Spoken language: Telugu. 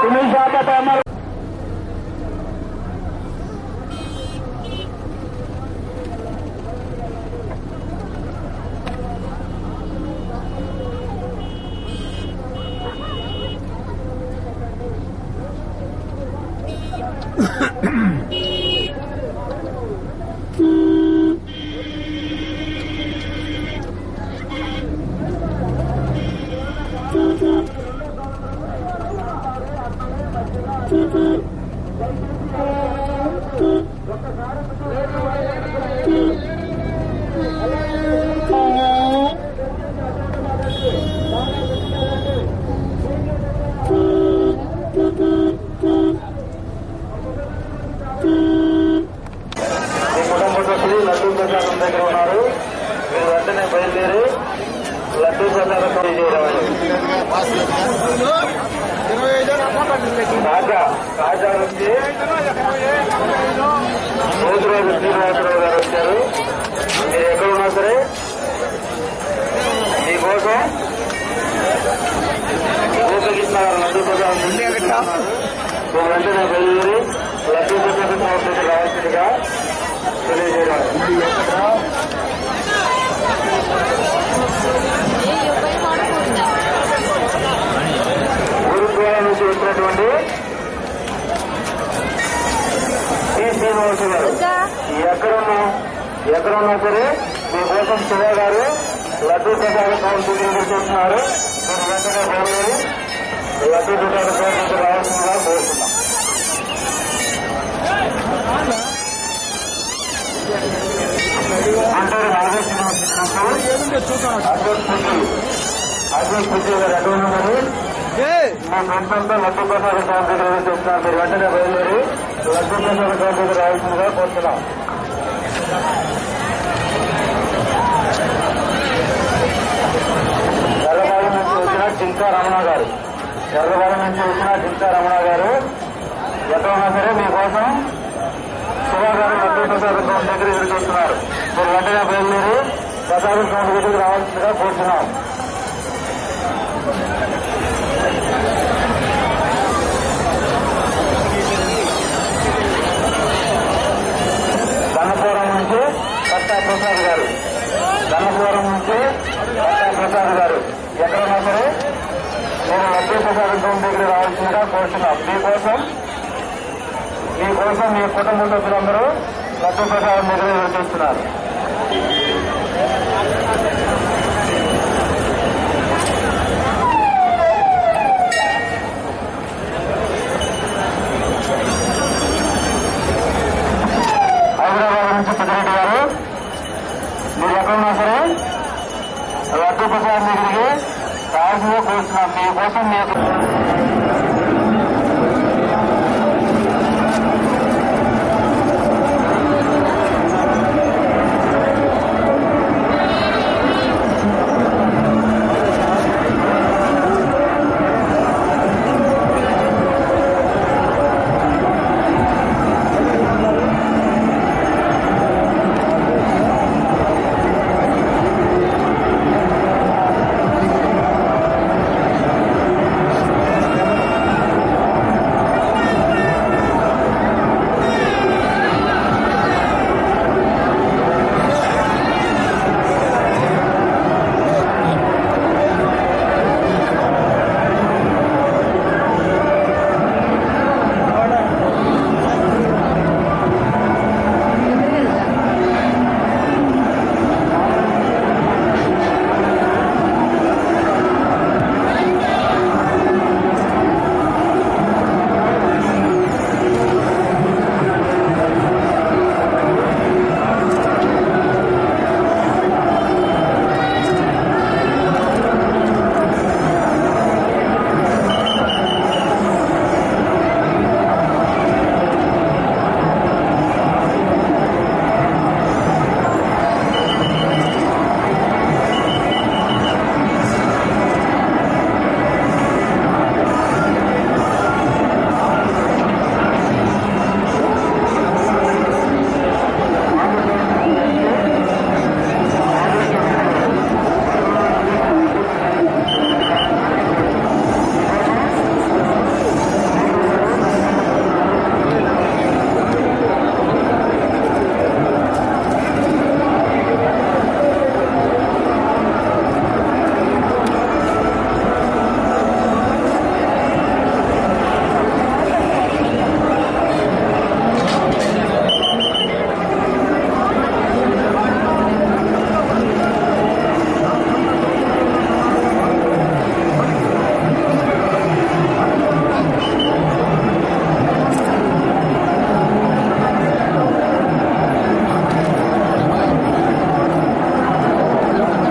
సునీల్ షాప లడ్డూ ప్రసాదం దగ్గర ఉన్నారు. మీరు వెంటనే బయలుదేరి లడ్డూ ప్రసాదం రాజా నుంచి రోజు శ్రీనివాసరావు గారు వచ్చారు. మీరు ఎక్కడున్నా సరే మీకోసం ఉపయోగించిన లడ్డూ ప్రసాదం మీరు వెంటనే బయలుదేరి లడ్డూ ప్రసాదం దగ్గర రావాల్సిందిగా తెలియజేయడం. గురుద్వారా నుంచి వచ్చినటువంటి టి శ్రీనివాస గారు ఎక్కడున్నా సరే మీకోసం శివ గారు లడ్డూ ప్రసాద కౌంటర్ చూస్తున్నారు. మీరు వెంటనే బయలుదేరి లడ్డూ ప్రసాద కౌంటర్ రావాల్సిందిగా కోరుతున్నాం. అంటారు నాలుగో అశోక్ పుట్టి గారు ఎక్కడ ఉన్నారు? మా ఫ్రెండ్స్ అంతా లడ్డూ ప్రసాద కౌంటర్ దగ్గర చూస్తున్నారు. మీరు వెంటనే బయలుదేరి లడ్డూ ప్రసాద కౌంటర్ దగ్గర రావాల్సిందిగా కోరుతున్నాం. ఎర్రబాలెం నుంచి వచ్చిన జింకా రమణ గారు ఎక్కడ ఉన్నా సరే మీకోసం శివ గారు లడ్డూ ప్రసాద కౌంటర్ దగ్గర ఎదురు చూస్తున్నారు. మీరు వెంటనే బయలుదేరి ప్రసాద కౌంటర్ దగ్గరికి రావాల్సిందిగా కోరుతున్నాం. గన్నపురం నుంచి కట్టా ప్రసాద్ గారు ఎక్కడున్నా సరే మీరు లడ్డూ ప్రసాద కౌంటర్ దగ్గర రావాల్సిందిగా కోరుతున్నాం. మీకోసం మీ కుటుంబ సభ్యులందరూ లడ్డూ ప్రసాదం దగ్గర ఎదురు చూస్తున్నారు.